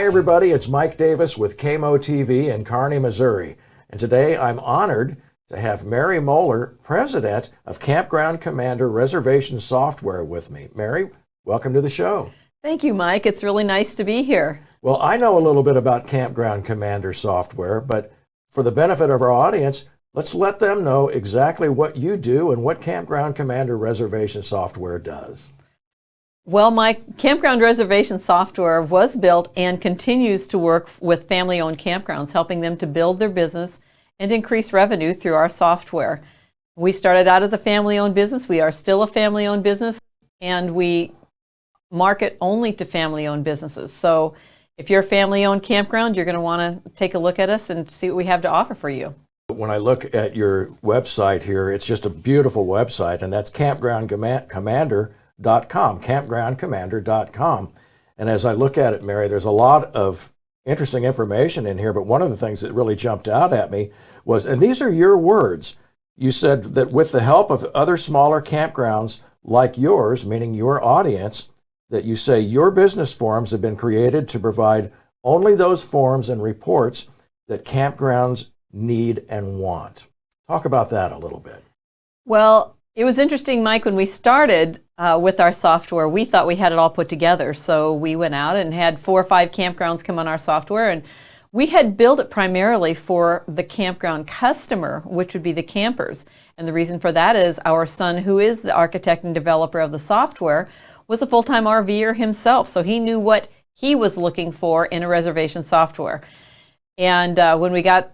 Hi everybody, it's Mike Davis with KMO-TV in Kearney, Missouri. And today I'm honored to have Mary Moeller, President of Campground Commander Reservation Software with me. Mary, welcome to the show. Thank you, Mike. It's really nice to be here. Well, I know a little bit about Campground Commander software, but for the benefit of our audience, let's let them know exactly what you do and what Campground Commander Reservation Software does. Well, Mike, Campground Reservation Software was built and continues to work with family-owned campgrounds, helping them to build their business and increase revenue through our software. We started out as a family-owned business. We are still a family-owned business, and we market only to family-owned businesses. So if you're a family-owned campground, you're going to want to take a look at us and see what we have to offer for you. When I look at your website here, it's just a beautiful website, and that's campgroundcommander.com. And as I look at it, Mary, there's a lot of interesting information in here, but one of the things that really jumped out at me was, and these are your words, you said that with the help of other smaller campgrounds like yours, meaning your audience, that you say your business forms have been created to provide only those forms and reports that campgrounds need and want. Talk about that a little bit. Well, it was interesting, Mike, when we started with our software, we thought we had it all put together. So we went out and had 4 or 5 campgrounds come on our software, and we had built it primarily for the campground customer, which would be the campers. And the reason for that is our son, who is the architect and developer of the software, was a full-time RVer himself. So he knew what he was looking for in a reservation software. And when we got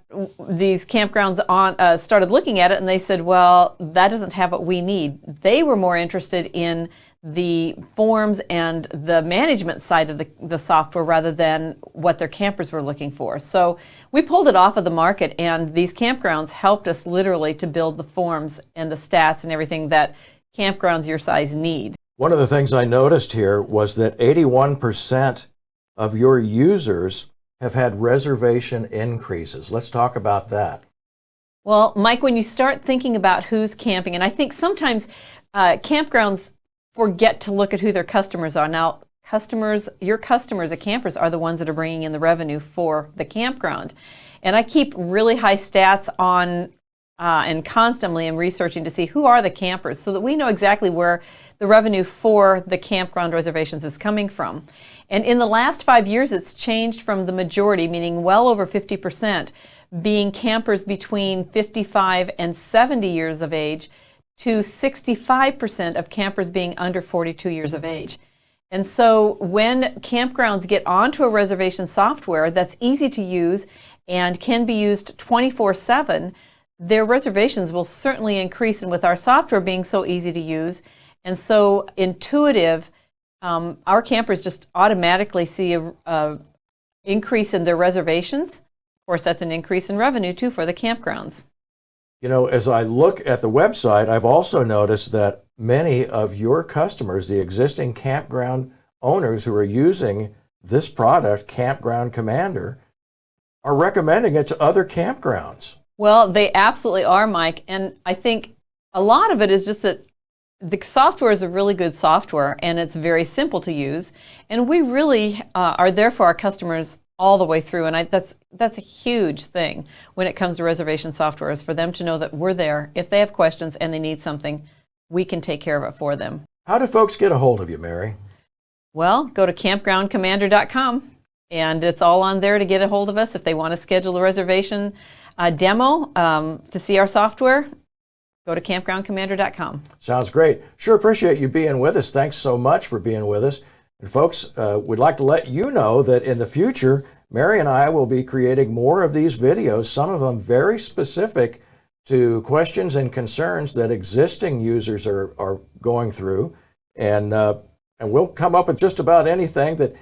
these campgrounds on, started looking at it, and they said, well, that doesn't have what we need. They were more interested in the forms and the management side of the software rather than what their campers were looking for. So we pulled it off of the market, and these campgrounds helped us literally to build the forms and the stats and everything that campgrounds your size need. One of the things I noticed here was that 81% of your users have had reservation increases. Let's talk about that. Well, Mike, when you start thinking about who's camping, and I think sometimes campgrounds forget to look at who their customers are. Now, your customers, the campers, are the ones that are bringing in the revenue for the campground. And I keep really high stats on and constantly am researching to see who are the campers so that we know exactly where the revenue for the campground reservations is coming from. And in the last 5 years, it's changed from the majority, meaning well over 50%, being campers between 55 and 70 years of age, to 65% of campers being under 42 years of age. And so when campgrounds get onto a reservation software that's easy to use and can be used 24/7, their reservations will certainly increase. And with our software being so easy to use and so intuitive, our campers just automatically see a increase in their reservations. Of course, that's an increase in revenue too for the campgrounds. You know, as I look at the website, I've also noticed that many of your customers, the existing campground owners who are using this product, Campground Commander, are recommending it to other campgrounds. Well, they absolutely are, Mike. And I think a lot of it is just that the software is a really good software, and it's very simple to use. And we really are there for our customers all the way through. And that's a huge thing when it comes to reservation software, is for them to know that we're there. If they have questions and they need something, we can take care of it for them. How do folks get a hold of you, Mary? Well, go to campgroundcommander.com, and it's all on there to get a hold of us. If they want to schedule a reservation demo to see our software, go to campgroundcommander.com. Sounds great. Sure appreciate you being with us. Thanks so much for being with us. And folks, we'd like to let you know that in the future, Mary and I will be creating more of these videos, some of them very specific to questions and concerns that existing users are going through. And we'll come up with just about anything that,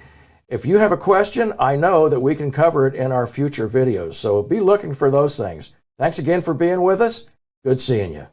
if you have a question, I know that we can cover it in our future videos. So be looking for those things. Thanks again for being with us. Good seeing you.